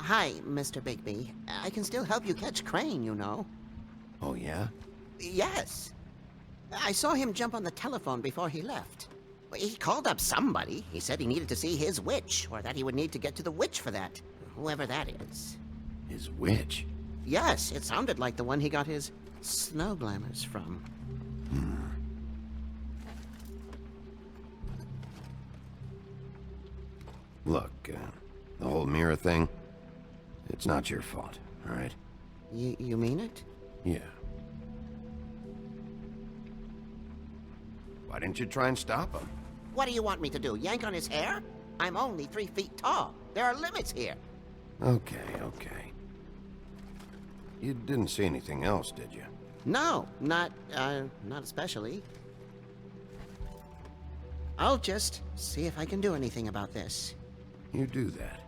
Hi, Mr. Bigby. I can still help you catch Crane, you know. Oh, yeah? Yes. I saw him jump on the telephone before he left. He called up somebody. He said he needed to see his witch, or that he would need to get to the witch for that. Whoever that is. His witch? Yes, it sounded like the one he got his snow glamours from. Look, the whole mirror thing, it's not your fault, all right? You mean it? Yeah. Why didn't you try and stop him? What do you want me to do, yank on his hair? I'm only 3 feet tall. There are limits here. Okay. You didn't see anything else, did you? No, not especially. I'll just see if I can do anything about this. You do that.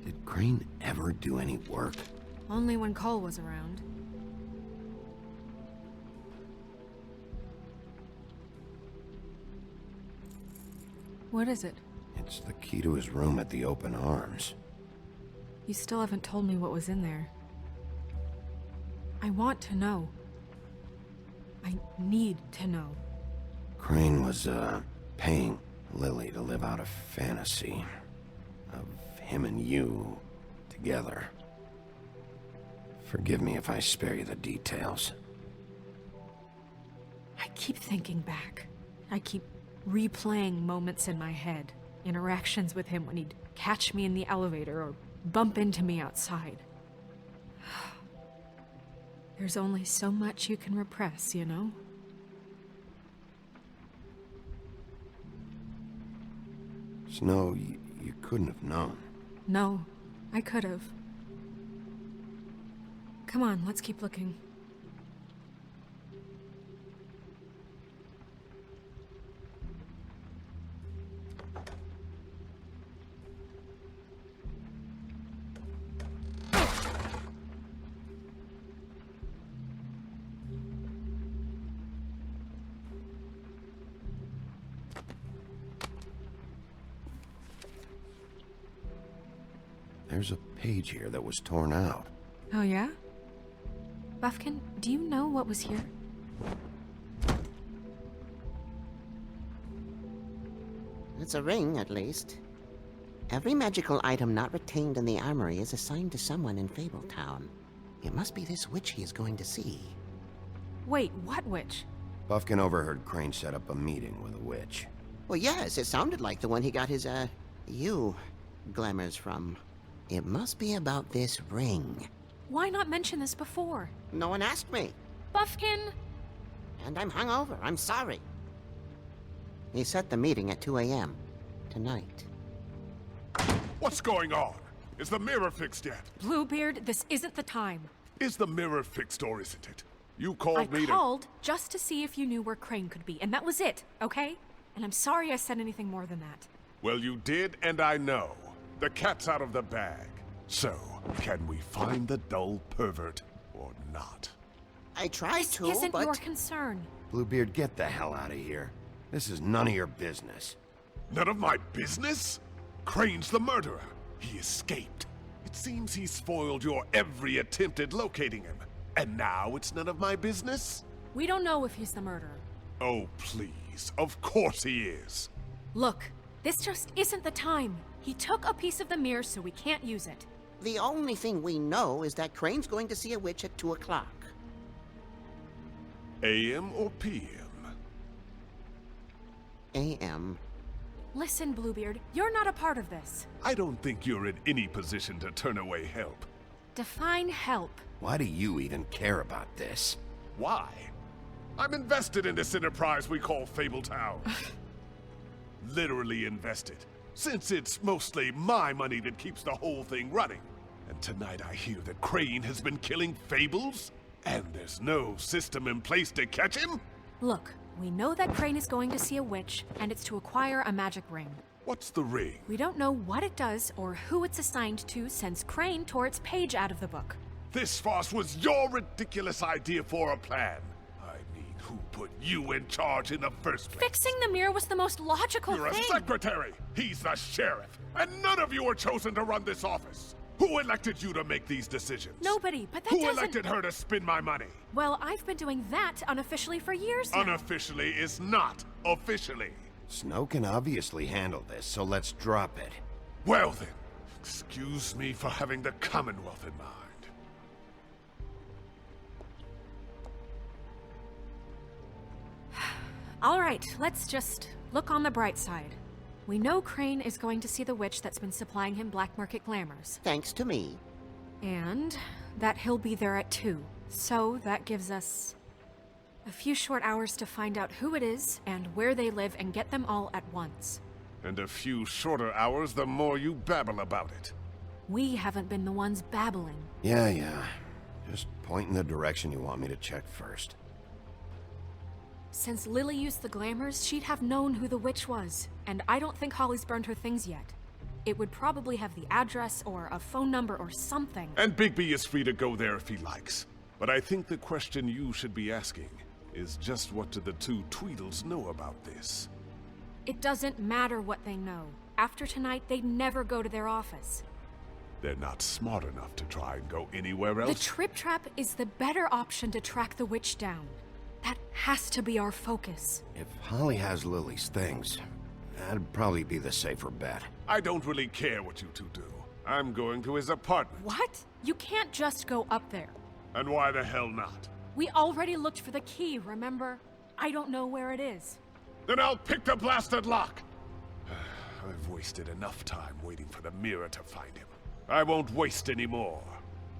Did Crane ever do any work? Only when Cole was around. What is it? It's the key to his room at the Open Arms. You still haven't told me what was in there. I want to know. I need to know. Crane was, paying Lily to live out a fantasy of him and you together. Forgive me if I spare you the details. I keep thinking back. I keep replaying moments in my head. Interactions with him when he'd catch me in the elevator or bump into me outside. There's only so much you can repress, you know? Snow, you couldn't have known. No, I could have. Come on, let's keep looking. There's a page here that was torn out. Oh yeah? Buffkin, do you know what was here? It's a ring, at least. Every magical item not retained in the armory is assigned to someone in Fabletown. It must be this witch he is going to see. Wait, what witch? Buffkin overheard Crane set up a meeting with a witch. Well, yes, it sounded like the one he got his, glamours from. It must be about this ring. Why not mention this before? No one asked me. Buffkin! And I'm hungover. I'm sorry. He set the meeting at 2 a.m. tonight. What's going on? Is the mirror fixed yet? Bluebeard, this isn't the time. Is the mirror fixed or isn't it? You called I me called just to see if you knew where Crane could be, and that was it, okay? And I'm sorry I said anything more than that. Well, you did, and I know. The cat's out of the bag. So, can we find the dull pervert or not? I tried This to, isn't but... your concern. Bluebeard, get the hell out of here. This is none of your business. None of my business? Crane's the murderer. He escaped. It seems he spoiled your every attempt at locating him. And now it's none of my business? We don't know if he's the murderer. Oh, please. Of course he is. Look, this just isn't the time. He took a piece of the mirror, so we can't use it. The only thing we know is that Crane's going to see a witch at 2 o'clock. AM or PM? A.M. Listen, Bluebeard, you're not a part of this. I don't think you're in any position to turn away help. Define help. Why do you even care about this? Why? I'm invested in this enterprise we call Fabletown. Literally invested, since it's mostly my money that keeps the whole thing running. And tonight I hear that Crane has been killing Fables, and there's no system in place to catch him? Look, we know that Crane is going to see a witch, and it's to acquire a magic ring. What's the ring? We don't know what it does or who it's assigned to since Crane tore its page out of the book. This farce was your ridiculous idea for a plan. I mean, who put you in charge in the first place? Fixing the mirror was the most logical You're thing. a secretary! He's the sheriff! And none of you were chosen to run this office! Who elected you to make these decisions? Nobody, but that Who doesn't... elected her to spend my money? Well, I've been doing that unofficially for years now. Unofficially is not officially. Snow can obviously handle this, so let's drop it. Well then, excuse me for having the Commonwealth in mind. All right, let's just look on the bright side. We know Crane is going to see the witch that's been supplying him black market glamours. Thanks to me. And that he'll be there at 2. So that gives us a few short hours to find out who it is and where they live and get them all at once. And a few shorter hours the more you babble about it. We haven't been the ones babbling. Yeah. Just point in the direction you want me to check first. Since Lily used the glamours, she'd have known who the witch was. And I don't think Holly's burned her things yet. It would probably have the address or a phone number or something. And Bigby is free to go there if he likes. But I think the question you should be asking is just what do the two Tweedles know about this? It doesn't matter what they know. After tonight, they'd never go to their office. They're not smart enough to try and go anywhere The else. Trip Trap is the better option to track the witch down. That has to be our focus. If Holly has Lily's things, that'd probably be the safer bet. I don't really care what you two do. I'm going to his apartment. What? You can't just go up there. And why the hell not? We already looked for the key, remember? I don't know where it is. Then I'll pick the blasted lock! I've wasted enough time waiting for the mirror to find him. I won't waste any more.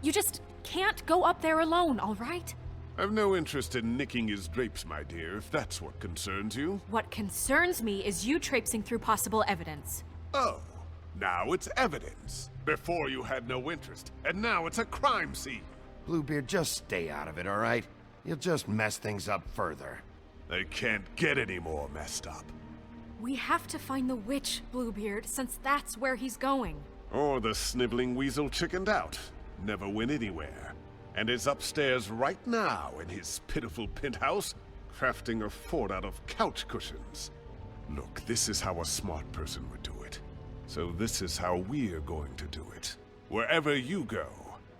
You just can't go up there alone, all right? I've no interest in nicking his drapes, my dear, if that's what concerns you. What concerns me is you traipsing through possible evidence. Oh, now it's evidence. Before you had no interest, and now it's a crime scene. Bluebeard, just stay out of it, all right? You'll just mess things up further. They can't get any more messed up. We have to find the witch, Bluebeard, since that's where he's going. Or the sniveling weasel chickened out. Never went anywhere. And is upstairs right now in his pitiful penthouse, crafting a fort out of couch cushions. Look, this is how a smart person would do it. So this is how we're going to do it. Wherever you go,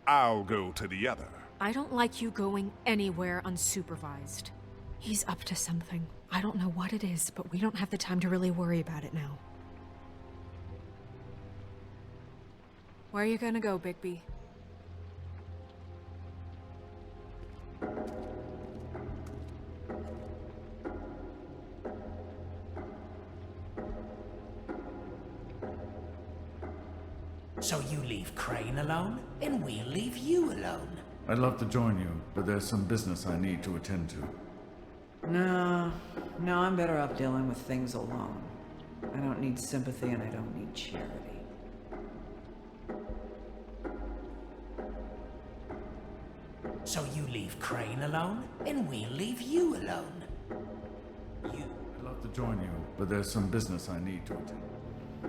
I'll go to the other. I don't like you going anywhere unsupervised. He's up to something. I don't know what it is, but we don't have the time to really worry about it now. Where are you gonna go, Bigby? So you leave Crane alone, and we'll leave you alone. I'd love to join you, but there's some business I need to attend to. No, I'm better off dealing with things alone. I don't need sympathy and I don't need charity. So you leave Crane alone, and we'll leave you alone. I'd love to join you, but there's some business I need to attend.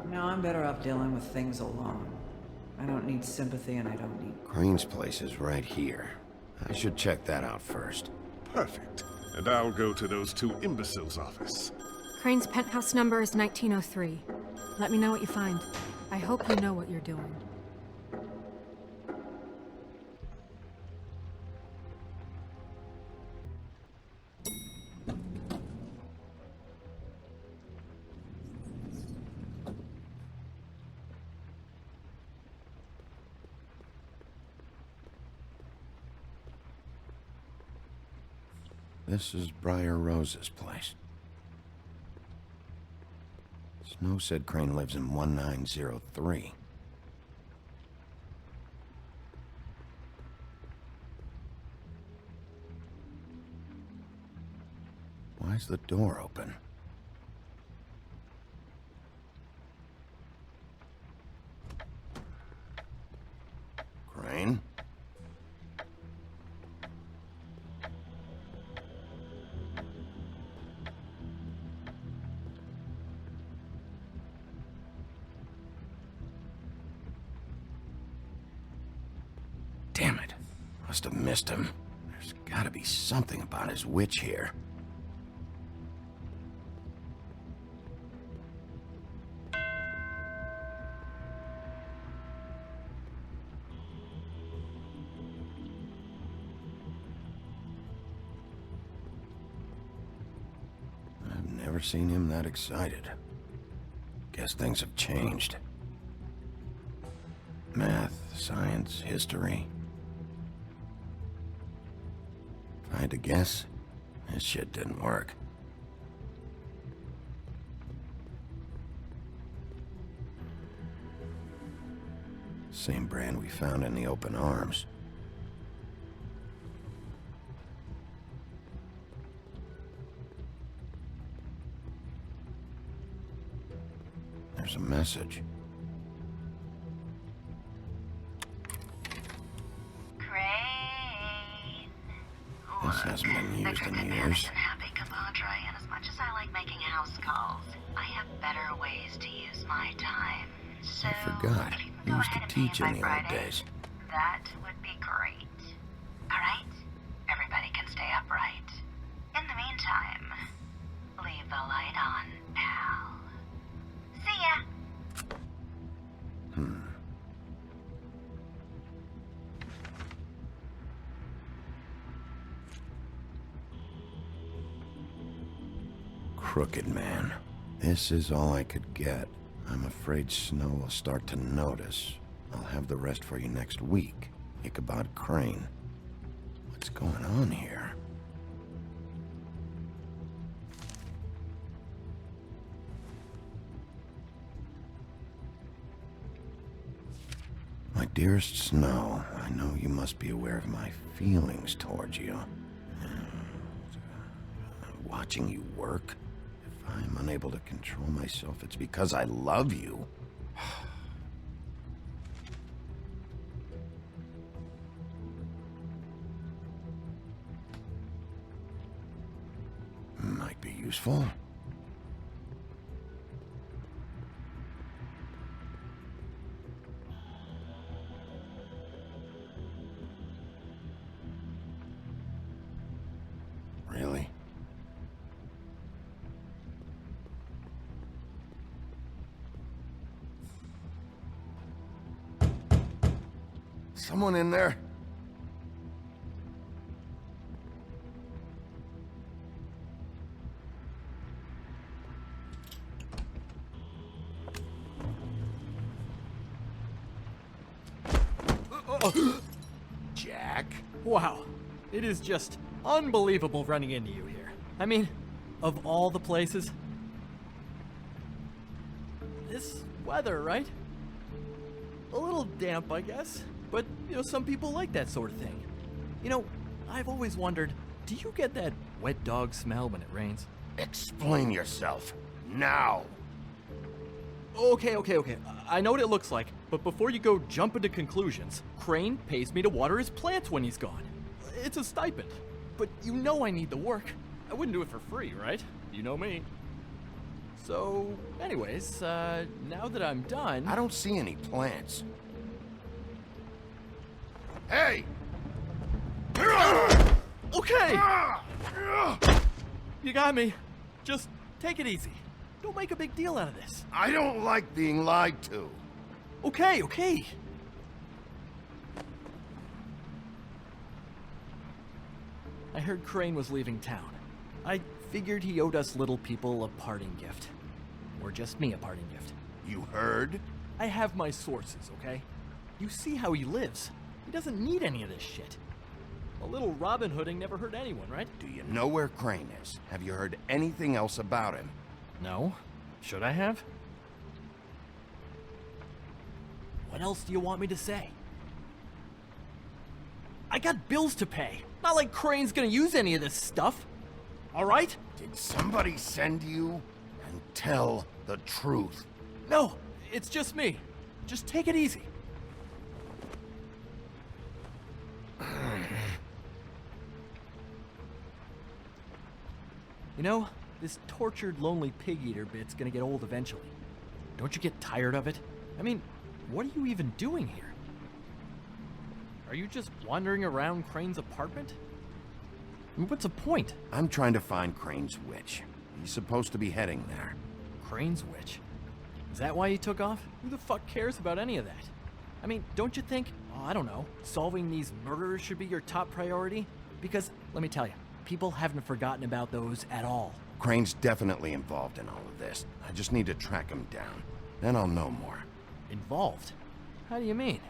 No, I'm better off dealing with things alone. I don't need sympathy and I don't need... Crane's place is right here. I should check that out first. Perfect. And I'll go to those two imbeciles' office. Crane's penthouse number is 1903. Let me know what you find. I hope you know what you're doing. This is Briar Rose's place. Snow said Crane lives in 1903. Why's the door open? Crane? Damn it. Must have missed him. There's gotta be something about his witch here. I've never seen him that excited. Guess things have changed. Math, science, history. If I had to guess, this shit didn't work. Same brand we found in the open arms. There's a message. Crane. This hasn't been used in years. Happy, compadre, and as much as I like making house calls, I have better ways to use my time. So, I forgot. if you can You go used ahead to and teach pay in by the old Friday, days. that would be great. Alright? Everybody can stay upright. In the meantime, leave the light on, pal. See ya! Crooked man. This is all I could get. I'm afraid Snow will start to notice. I'll have the rest for you next week. Ichabod Crane. What's going on here? My dearest Snow, I know you must be aware of my feelings towards you. Watching you work, if I'm unable to control myself, it's because I love you. Might be useful. Really? Someone in there? Jack? Wow, it is just unbelievable running into you here. I mean, of all the places. This weather, right? A little damp, I guess. But, some people like that sort of thing. I've always wondered, do you get that wet dog smell when it rains? Explain yourself. Now! Okay. I know what it looks like, but before you go jumping to conclusions, Crane pays me to water his plants when he's gone. It's a stipend. But I need the work. I wouldn't do it for free, right? You know me. So, anyways, now that I'm done... I don't see any plants. Hey! Okay! You got me. Just take it easy. Don't make a big deal out of this. I don't like being lied to. Okay. I heard Crane was leaving town. I figured he owed us little people a parting gift. Or just me a parting gift. You heard? I have my sources, okay? You see how he lives. He doesn't need any of this shit. A little Robin Hooding never hurt anyone, right? Do you know where Crane is? Have you heard anything else about him? No. Should I have? What else do you want me to say? I got bills to pay. Not like Crane's gonna use any of this stuff. All right? Did somebody send you? And tell the truth. No, it's just me. Just take it easy. You know, this tortured, lonely pig-eater bit's gonna get old eventually. Don't you get tired of it? I mean, what are you even doing here? Are you just wandering around Crane's apartment? I mean, what's the point? I'm trying to find Crane's witch. He's supposed to be heading there. Crane's witch? Is that why you took off? Who the fuck cares about any of that? I mean, don't you think, oh, I don't know, solving these murders should be your top priority? Because, let me tell you, people haven't forgotten about those at all. Crane's definitely involved in all of this. I just need to track him down. Then I'll know more. Involved? How do you mean?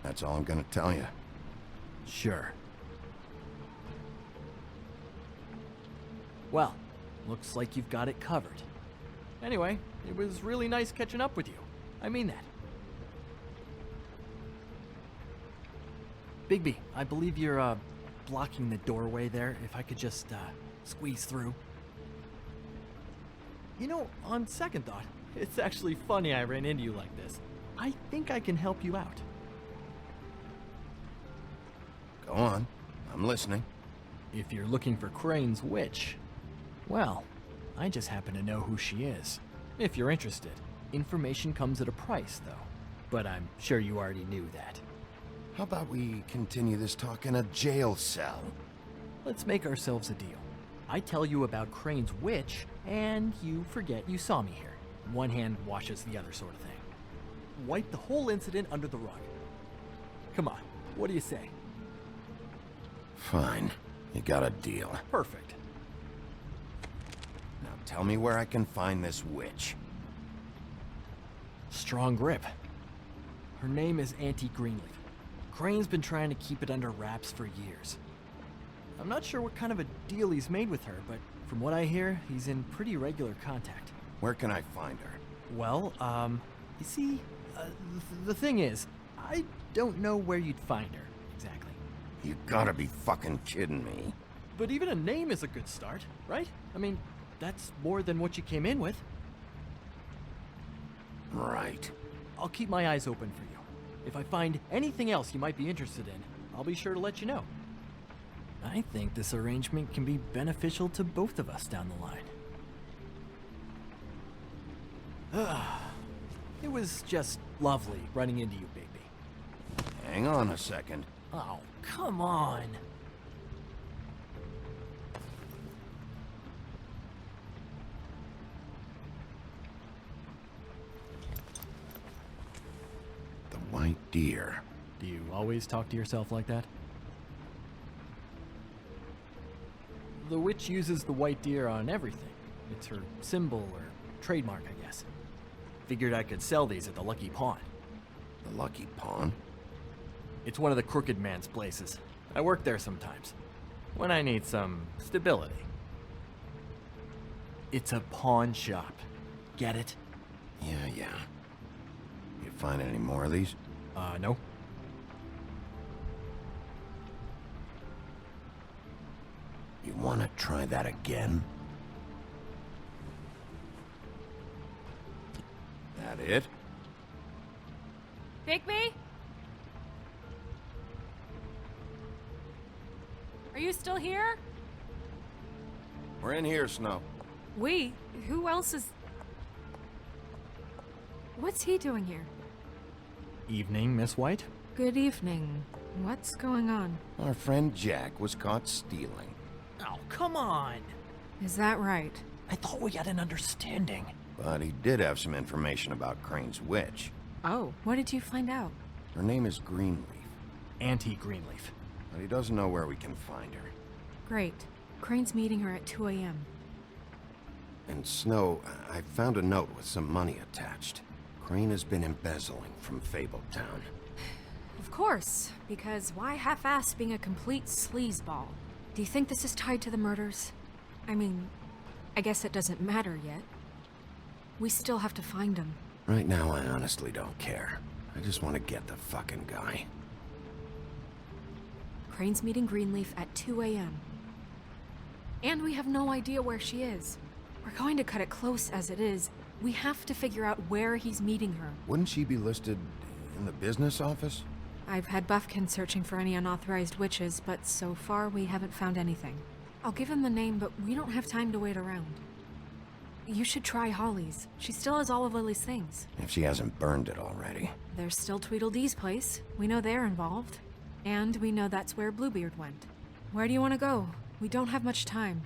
That's all I'm gonna tell you. Sure. Well, looks like you've got it covered. Anyway, it was really nice catching up with you. I mean that. Bigby, I believe you're, blocking the doorway there. If I could just, squeeze through. You know, on second thought, it's actually funny I ran into you like this. I think I can help you out. Go on. I'm listening. If you're looking for Crane's witch, well, I just happen to know who she is. If you're interested. Information comes at a price, though. But I'm sure you already knew that. How about we continue this talk in a jail cell? Let's make ourselves a deal. I tell you about Crane's witch, and you forget you saw me here. One hand washes the other sort of thing. Wipe the whole incident under the rug. Come on, what do you say? Fine. You got a deal. Perfect. Now tell me where I can find this witch. Strong grip. Her name is Auntie Greenleaf. Crane's been trying to keep it under wraps for years. I'm not sure what kind of a deal he's made with her, but from what I hear, he's in pretty regular contact. Where can I find her? Well, you see, the thing is, I don't know where you'd find her, exactly. You gotta be fucking kidding me. But even a name is a good start, right? I mean, that's more than what you came in with. Right. I'll keep my eyes open for you. If I find anything else you might be interested in, I'll be sure to let you know. I think this arrangement can be beneficial to both of us down the line. It was just lovely running into you, Bigby. Hang on a second. Oh, come on. The white deer. Do you always talk to yourself like that? The witch uses the white deer on everything. It's her symbol or trademark, I guess. Figured I could sell these at the Lucky Pawn. The Lucky Pawn? It's one of the crooked man's places. I work there sometimes. When I need some stability. It's a pawn shop. Get it? Yeah. You find any more of these? No. You wanna try that again? That it? Bigby? Are you still here? We're in here, Snow. We? Who else is... What's he doing here? Evening, Miss White. Good evening. What's going on? Our friend Jack was caught stealing. Oh, come on. Is that right? I thought we had an understanding. But he did have some information about Crane's witch. Oh, what did you find out? Her name is Greenleaf, Auntie Greenleaf. but he doesn't know where we can find her. Great. Crane's meeting her at 2 a.m. And Snow, I found a note with some money attached. Crane has been embezzling from Fabletown. Of course, because why half-ass being a complete sleazeball? Do you think this is tied to the murders? I mean, I guess it doesn't matter yet. We still have to find him. Right now, I honestly don't care. I just want to get the fucking guy. Crane's meeting Greenleaf at 2 a.m. And we have no idea where she is. We're going to cut it close as it is. We have to figure out where he's meeting her. Wouldn't she be listed in the business office? I've had Buffkin searching for any unauthorized witches, but so far we haven't found anything. I'll give him the name, but we don't have time to wait around. You should try Holly's. She still has all of Lily's things. If she hasn't burned it already. There's still Tweedledee's place. We know they're involved. And we know that's where Bluebeard went. Where do you want to go? We don't have much time.